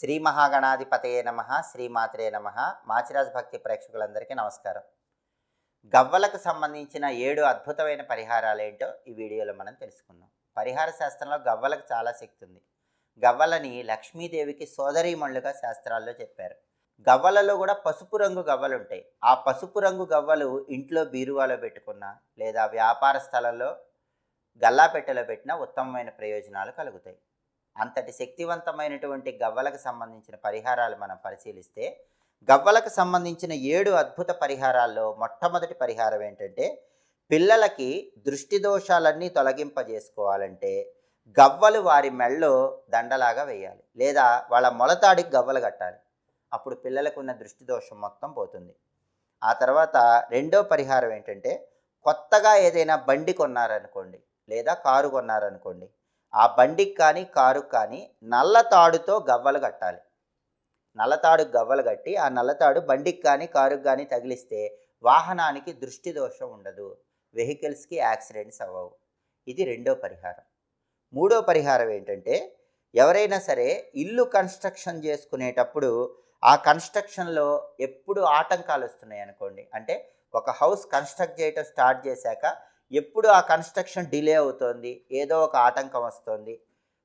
శ్రీ మహాగణాధిపతయే నమ, శ్రీమాత్రే నమ. మాచిరాజ్ భక్తి ప్రేక్షకులందరికీ నమస్కారం. గవ్వలకు సంబంధించిన 7 అద్భుతమైన పరిహారాలు ఏంటో ఈ వీడియోలో మనం తెలుసుకుందాం. పరిహార శాస్త్రంలో గవ్వలకు చాలా శక్తి ఉంది. గవ్వలని లక్ష్మీదేవికి సోదరీమణులుగా శాస్త్రాల్లో చెప్పారు. గవ్వలలో కూడా పసుపు రంగు గవ్వలు ఉంటాయి. ఆ పసుపు రంగు గవ్వలు ఇంట్లో బీరువాలో పెట్టుకున్నా లేదా వ్యాపార స్థలంలో గల్లాపెట్టెలో పెట్టినా ఉత్తమమైన ప్రయోజనాలు కలుగుతాయి. అంతటి శక్తివంతమైనటువంటి గవ్వలకు సంబంధించిన పరిహారాలు మనం పరిశీలిస్తే, గవ్వలకు సంబంధించిన 7 అద్భుత పరిహారాల్లో మొట్టమొదటి పరిహారం ఏంటంటే, పిల్లలకి దృష్టి దోషాలన్నీ తొలగింపజేసుకోవాలంటే గవ్వలు వారి మెళ్ళో దండలాగా వేయాలి, లేదా వాళ్ళ మొలతాడికి గవ్వలు కట్టాలి. అప్పుడు పిల్లలకు ఉన్న దృష్టి దోషం మొత్తం పోతుంది. ఆ తర్వాత రెండో పరిహారం ఏంటంటే, కొత్తగా ఏదైనా బండి కొన్నారనుకోండి లేదా కారు కొన్నారనుకోండి, ఆ బండికి కానీ కారుకు కానీ నల్ల తాడుతో గవ్వలు కట్టాలి. నల్లతాడుకు గవ్వలు కట్టి ఆ నల్లతాడు బండికి కానీ కారుకు కానీ తగిలిస్తే వాహనానికి దృష్టి దోషం ఉండదు, వెహికల్స్కి యాక్సిడెంట్స్ అవ్వవు. ఇది రెండో పరిహారం. మూడో పరిహారం ఏంటంటే, ఎవరైనా సరే ఇల్లు కన్స్ట్రక్షన్ చేసుకునేటప్పుడు ఆ కన్స్ట్రక్షన్లో ఎప్పుడు ఆటంకాలు వస్తున్నాయి అనుకోండి, అంటే ఒక హౌస్ కన్స్ట్రక్ట్ చేయటం స్టార్ట్ చేశాక ఎప్పుడు ఆ కన్స్ట్రక్షన్ డిలే అవుతోంది, ఏదో ఒక ఆటంకం వస్తుంది,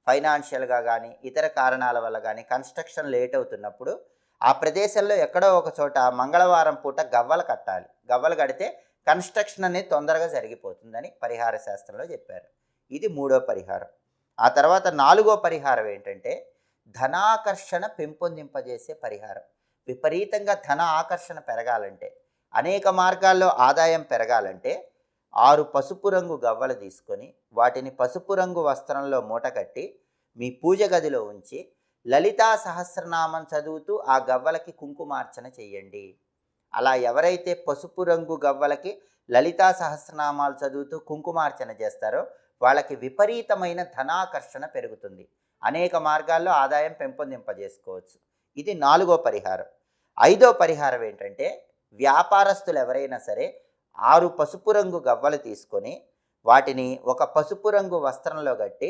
ఫైనాన్షియల్గా కానీ ఇతర కారణాల వల్ల కానీ కన్స్ట్రక్షన్ లేట్ అవుతున్నప్పుడు ఆ ప్రదేశంలో ఎక్కడో ఒక చోట మంగళవారం పూట గవ్వలు కట్టాలి. గవ్వలు కడితే కన్స్ట్రక్షన్ అనేది తొందరగా జరిగిపోతుందని పరిహార శాస్త్రంలో చెప్పారు. ఇది మూడో పరిహారం. ఆ తర్వాత నాలుగో పరిహారం ఏంటంటే, ధనాకర్షణ పెంపొందింపజేసే పరిహారం. విపరీతంగా ధన ఆకర్షణ పెరగాలంటే, అనేక మార్గాల్లో ఆదాయం పెరగాలంటే 6 పసుపు రంగు గవ్వలు తీసుకొని వాటిని పసుపు రంగు వస్త్రంలో మూటకట్టి మీ పూజ గదిలో ఉంచి లలితా సహస్రనామం చదువుతూ ఆ గవ్వలకి కుంకుమార్చన చెయ్యండి. అలా ఎవరైతే పసుపు రంగు గవ్వలకి లలితా సహస్రనామాలు చదువుతూ కుంకుమార్చన చేస్తారో వాళ్ళకి విపరీతమైన ధనాకర్షణ పెరుగుతుంది. అనేక మార్గాల్లో ఆదాయం పెంపొందింపజేసుకోవచ్చు. ఇది నాలుగో పరిహారం. ఐదో పరిహారం ఏంటంటే, వ్యాపారస్తులు ఎవరైనా సరే 6 పసుపు రంగు గవ్వలు తీసుకొని వాటిని ఒక పసుపు రంగు వస్త్రంలో కట్టి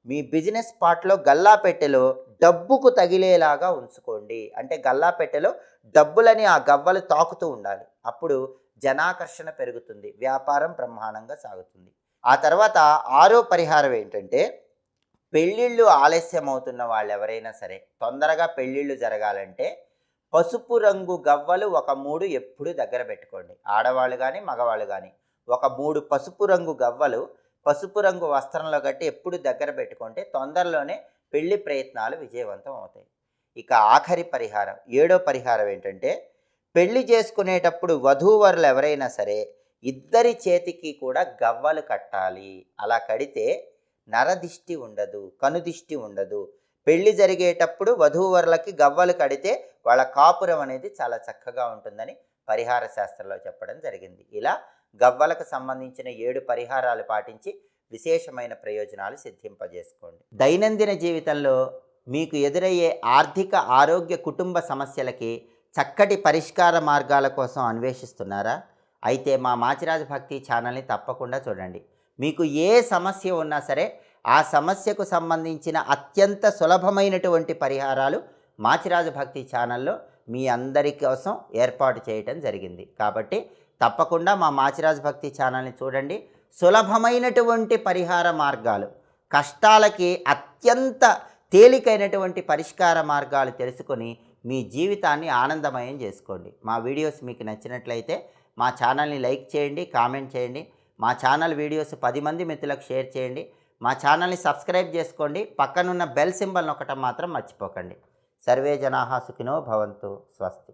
మీ బిజినెస్ స్పాట్లో గల్లాపెట్టెలో డబ్బుకు తగిలేలాగా ఉంచుకోండి. అంటే గల్లాపెట్టెలో డబ్బులని ఆ గవ్వలు తాకుతూ ఉండాలి. అప్పుడు జనాకర్షణ పెరుగుతుంది, వ్యాపారం బ్రహ్మాండంగా సాగుతుంది. ఆ తర్వాత 6వ పరిహారం ఏంటంటే, పెళ్ళిళ్ళు ఆలస్యం అవుతున్న వాళ్ళు ఎవరైనా సరే తొందరగా పెళ్ళిళ్ళు జరగాలంటే పసుపు రంగు గవ్వలు ఒక 3 ఎప్పుడు దగ్గర పెట్టుకోండి. ఆడవాళ్ళు కానీ మగవాళ్ళు కానీ ఒక 3 పసుపు రంగు గవ్వలు పసుపు రంగు వస్త్రంలో కట్టి ఎప్పుడు దగ్గర పెట్టుకుంటే తొందరలోనే పెళ్లి ప్రయత్నాలు విజయవంతం అవుతాయి. ఇక ఆఖరి పరిహారం 7వ పరిహారం ఏంటంటే, పెళ్లి చేసుకునేటప్పుడు వధూవరులు ఎవరైనా సరే ఇద్దరి చేతికి కూడా గవ్వలు కట్టాలి. అలా కడితే నరదిష్టి ఉండదు, కనుదిష్టి ఉండదు. పెళ్లి జరిగేటప్పుడు వధూవరులకి గవ్వలు కడితే వాళ్ళ కాపురం అనేది చాలా చక్కగా ఉంటుందని పరిహార శాస్త్రంలో చెప్పడం జరిగింది. ఇలా గవ్వలకు సంబంధించిన 7 పరిహారాలు పాటించి విశేషమైన ప్రయోజనాలు సిద్ధింపజేసుకోండి. దైనందిన జీవితంలో మీకు ఎదురయ్యే ఆర్థిక, ఆరోగ్య, కుటుంబ సమస్యలకి చక్కటి పరిష్కార మార్గాల కోసం అన్వేషిస్తున్నారా? అయితే మా మాచిరాజ్ భక్తి ఛానల్ని తప్పకుండా చూడండి. మీకు ఏ సమస్య ఉన్నా సరే ఆ సమస్యకు సంబంధించిన అత్యంత సులభమైనటువంటి పరిహారాలు మాచిరాజు భక్తి ఛానల్లో మీ అందరి కోసం ఏర్పాటు చేయటం జరిగింది. కాబట్టి తప్పకుండా మా మాచిరాజు భక్తి ఛానల్ని చూడండి. సులభమైనటువంటి పరిహార మార్గాలు, కష్టాలకి అత్యంత తేలికైనటువంటి పరిష్కార మార్గాలు తెలుసుకొని మీ జీవితాన్ని ఆనందమయం చేసుకోండి. మా వీడియోస్ మీకు నచ్చినట్లయితే మా ఛానల్ని లైక్ చేయండి, కామెంట్ చేయండి. మా ఛానల్ వీడియోస్ 10 మంది మిత్రులకు షేర్ చేయండి. మా ఛానల్ని సబ్స్క్రైబ్ చేసుకోండి. పక్కనున్న బెల్ సింబల్ నొక్కటం మాత్రం మర్చిపోకండి. సర్వే జనాః సుఖినో భవంతు. స్వస్తి.